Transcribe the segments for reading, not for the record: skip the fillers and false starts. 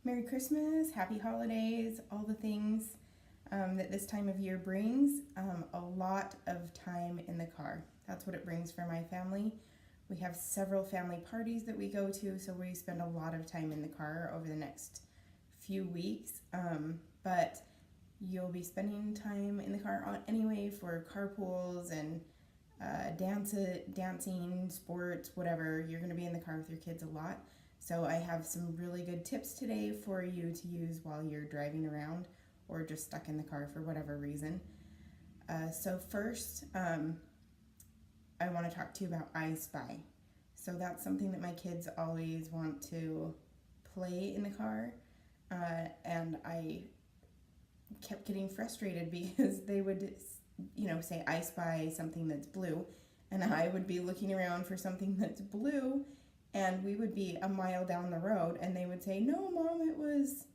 Merry Christmas, Happy Holidays, all the things that this time of year brings. A lot of time in the car. That's what it brings for my family. We have several family parties that we go to, so we spend a lot of time in the car over the next few weeks. But you'll be spending time in the car anyway for carpools and dancing, sports, whatever. You're going to be in the car with your kids a lot. So I have some really good tips today for you to use while you're driving around or just stuck in the car for whatever reason. So first, I want to talk to you about I Spy. So that's something that my kids always want to play in the car. And I kept getting frustrated because they would, say I spy something that's blue. And I would be looking around for something that's blue. And we would be a mile down the road and they would say, no, Mom, it was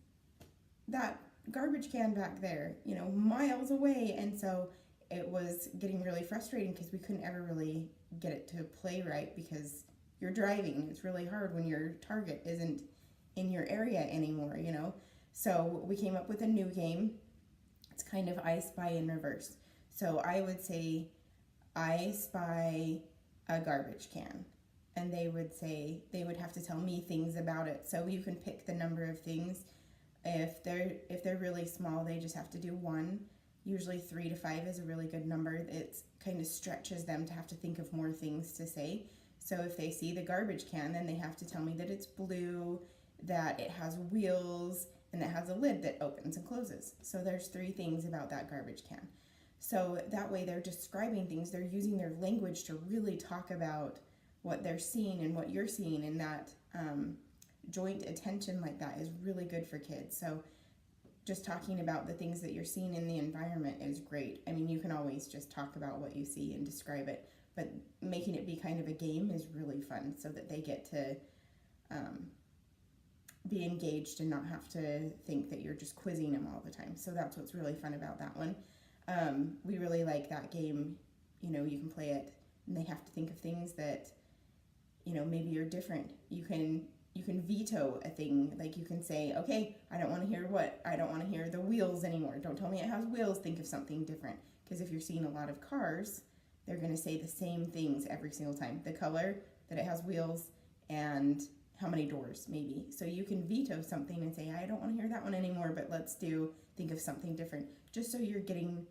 that garbage can back there, miles away. And so it was getting really frustrating because we couldn't ever really get it to play right because you're driving. It's really hard when your target isn't in your area anymore, So we came up with a new game. It's kind of I Spy in reverse. So I would say, I spy a garbage can. And they would have to tell me things about it. So you can pick the number of things. If they're really small, they just have to do one. Usually 3 to 5 is a really good number. It kind of stretches them to have to think of more things to say. So if they see the garbage can, then they have to tell me that it's blue, that it has wheels, and that has a lid that opens and closes. So there's 3 things about that garbage can. So that way they're describing things. They're using their language to really talk about what they're seeing and what you're seeing, and that joint attention like that is really good for kids. So just talking about the things that you're seeing in the environment is great. I mean, you can always just talk about what you see and describe it, but making it be kind of a game is really fun so that they get to be engaged and not have to think that you're just quizzing them all the time. So that's what's really fun about that one. We really like that game. You can play it and they have to think of things that maybe you're different. You can veto a thing. Like you can say, okay, I don't want to hear the wheels anymore. Don't tell me it has wheels. Think of something different. Because if you're seeing a lot of cars, they're going to say the same things every single time. The color, that it has wheels, and how many doors maybe. So you can veto something and say, I don't want to hear that one anymore, but let's think of something different. Just so you're getting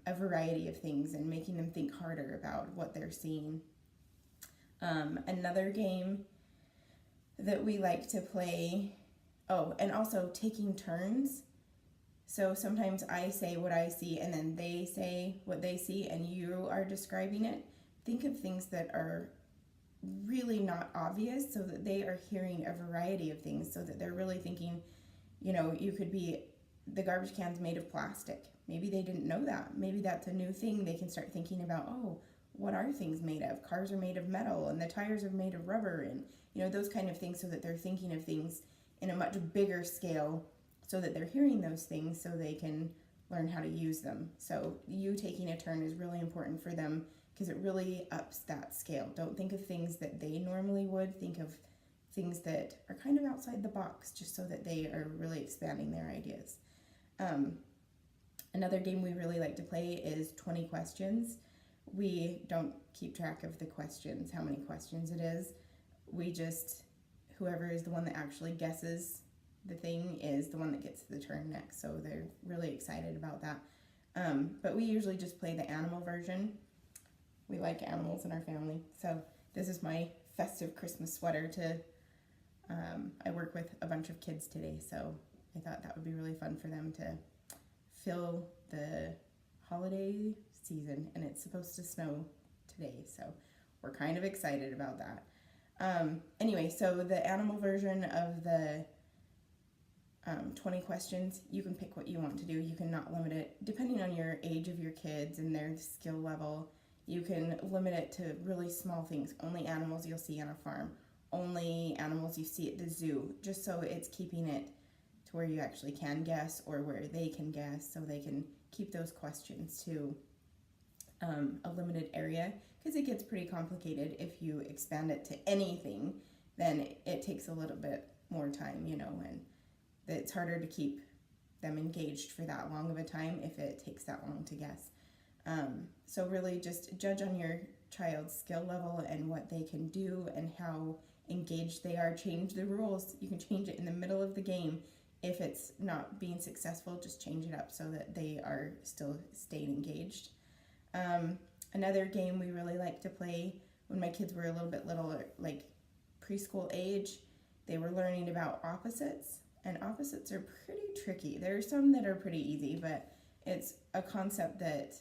a variety of things and making them think harder about what they're seeing. Another game that we like to play, and also taking turns. So sometimes I say what I see and then they say what they see and you are describing it. Think of things that are really not obvious so that they are hearing a variety of things, so that they're really thinking, you could be, the garbage can's made of plastic. Maybe they didn't know that. Maybe that's a new thing. They can start thinking about, what are things made of? Cars are made of metal and the tires are made of rubber, and those kind of things, so that they're thinking of things in a much bigger scale, so that they're hearing those things so they can learn how to use them. So you taking a turn is really important for them because it really ups that scale. Don't think of things that they normally would. Think of things that are kind of outside the box, just so that they are really expanding their ideas. Another game we really like to play is 20 questions. We don't keep track of the questions, how many questions it is. We just, whoever is the one that actually guesses the thing is the one that gets the turn next. So they're really excited about that. But we usually just play the animal version. We like animals in our family. So this is my festive Christmas sweater I work with a bunch of kids today. So I thought that would be really fun for them to fill the holiday season, and it's supposed to snow today, so we're kind of excited about that. Anyway, so the animal version of the 20 questions, you can pick what you want to do. You can not limit it depending on your age of your kids and their skill level. You can limit it to really small things, only animals you'll see on a farm, only animals you see at the zoo, just so it's keeping it to where you actually can guess, or where they can guess, so they can keep those questions to a limited area, because it gets pretty complicated. If you expand it to anything, then it takes a little bit more time, and it's harder to keep them engaged for that long of a time if it takes that long to guess. So really just judge on your child's skill level and what they can do and how engaged they are. Change the rules. You can change it in the middle of the game. If it's not being successful, just change it up so that they are still staying engaged. Another game we really like to play when my kids were a little bit little, like preschool age, they were learning about opposites, and opposites are pretty tricky. There are some that are pretty easy, but it's a concept that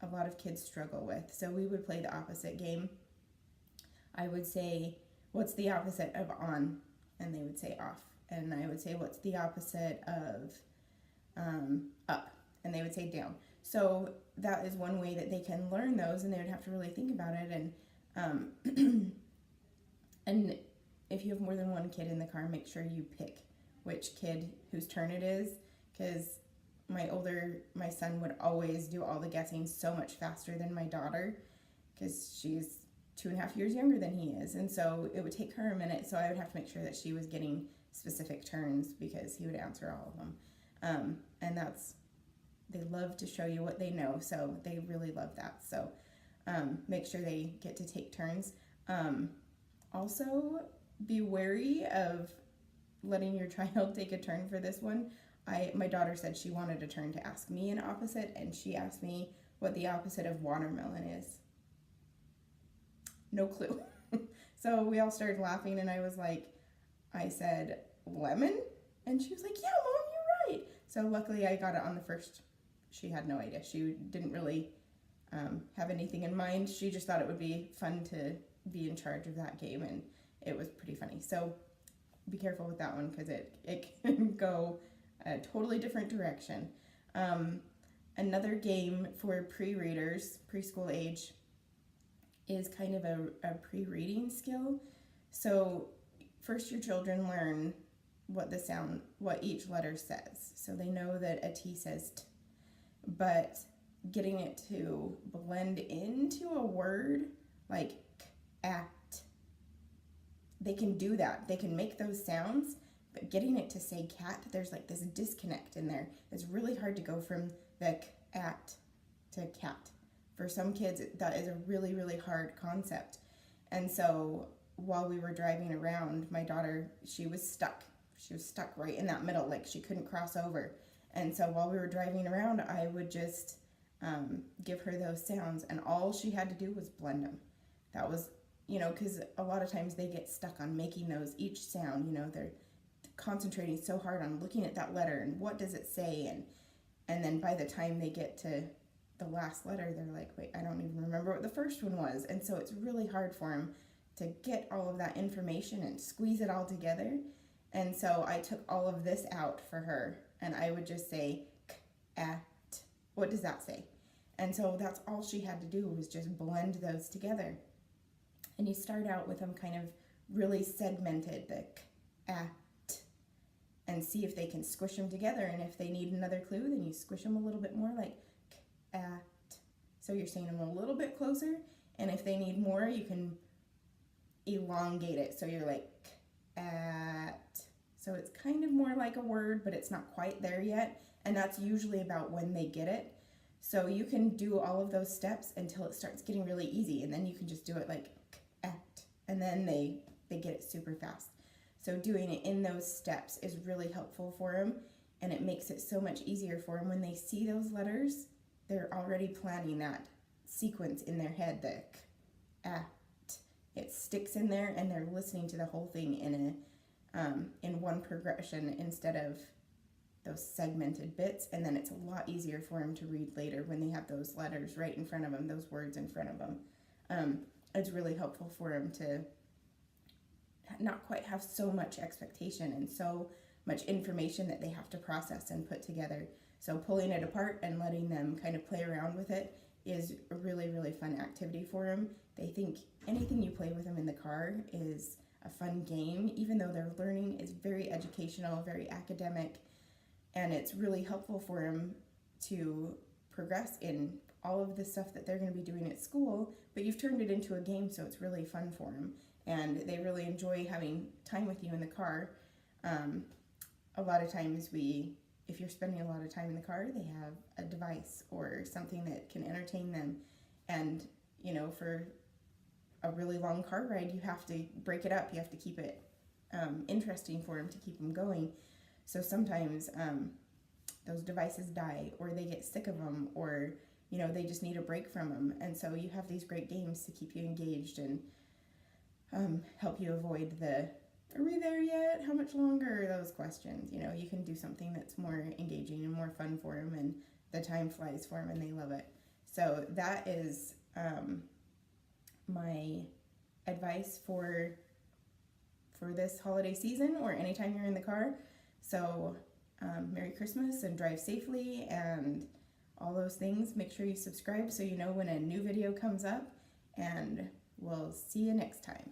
a lot of kids struggle with. So we would play the opposite game. I would say, what's the opposite of on? And they would say off. And I would say, what's the opposite of up? And they would say down. So that is one way that they can learn those, and they would have to really think about it. And and if you have more than one kid in the car, make sure you pick which kid whose turn it is, because my son would always do all the guessing so much faster than my daughter, because she's 2.5 years younger than he is, and so it would take her a minute, so I would have to make sure that she was getting specific turns because he would answer all of them. And they love to show you what they know, so they really love that. So make sure they get to take turns. Also, be wary of letting your child take a turn for this one. My daughter said she wanted a turn to ask me an opposite, and she asked me what the opposite of watermelon is. No clue. So we all started laughing, and I said, lemon? And she was like, yeah, Mom, you're right. So luckily I got it on the first. She had no idea. She didn't really have anything in mind. She just thought it would be fun to be in charge of that game, and it was pretty funny. So be careful with that one, because it can go a totally different direction. Another game for pre-readers, preschool age, is kind of a pre-reading skill. So first your children learn what each letter says. So they know that a T says T, but getting it to blend into a word like k, at, they can do that. They can make those sounds, but getting it to say cat, there's like this disconnect in there. It's really hard to go from the k, at to cat. For some kids, that is a really, really hard concept. And so while we were driving around, my daughter, she was stuck. She was stuck right in that middle, like she couldn't cross over. And so while we were driving around, I would just give her those sounds, and all she had to do was blend them. That was, because a lot of times they get stuck on making those each sound, they're concentrating so hard on looking at that letter and what does it say, and then by the time they get to the last letter, they're like, wait, I don't even remember what the first one was. And so it's really hard for them to get all of that information and squeeze it all together. And so I took all of this out for her, and I would just say, k, at, what does that say? And so that's all she had to do, was just blend those together. And you start out with them kind of really segmented, the k, at, and see if they can squish them together. And if they need another clue, then you squish them a little bit more, like k, at. So you're saying them a little bit closer. And if they need more, you can elongate it. So you're like k, at. So it's kind of more like a word, but it's not quite there yet. And that's usually about when they get it. So you can do all of those steps until it starts getting really easy. And then you can just do it like k, at. And then they get it super fast. So doing it in those steps is really helpful for them. And it makes it so much easier for them. When they see those letters, they're already planning that sequence in their head, the k, at. It sticks in there, and they're listening to the whole thing in one progression instead of those segmented bits. And then it's a lot easier for them to read later when they have those letters right in front of them, those words in front of them. It's really helpful for them to not quite have so much expectation and so much information that they have to process and put together. So pulling it apart and letting them kind of play around with it is a really, really fun activity for them. They think anything you play with them in the car is a fun game, even though their learning is very educational, very academic, and it's really helpful for them to progress in all of the stuff that they're going to be doing at school, but you've turned it into a game, so it's really fun for them, and they really enjoy having time with you in the car. a lot of times if you're spending a lot of time in the car, they have a device or something that can entertain them. And, you know, for a really long car ride, you have to break it up. You have to keep it interesting for them to keep them going. So sometimes those devices die, or they get sick of them, or, you know, they just need a break from them. And so you have these great games to keep you engaged and help you avoid the, are we there yet? How much longer? Those questions. You know, you can do something that's more engaging and more fun for them, and the time flies for them and they love it. So that is my advice for this holiday season, or anytime you're in the car. So Merry Christmas and drive safely and all those things. Make sure you subscribe so you know when a new video comes up, and we'll see you next time.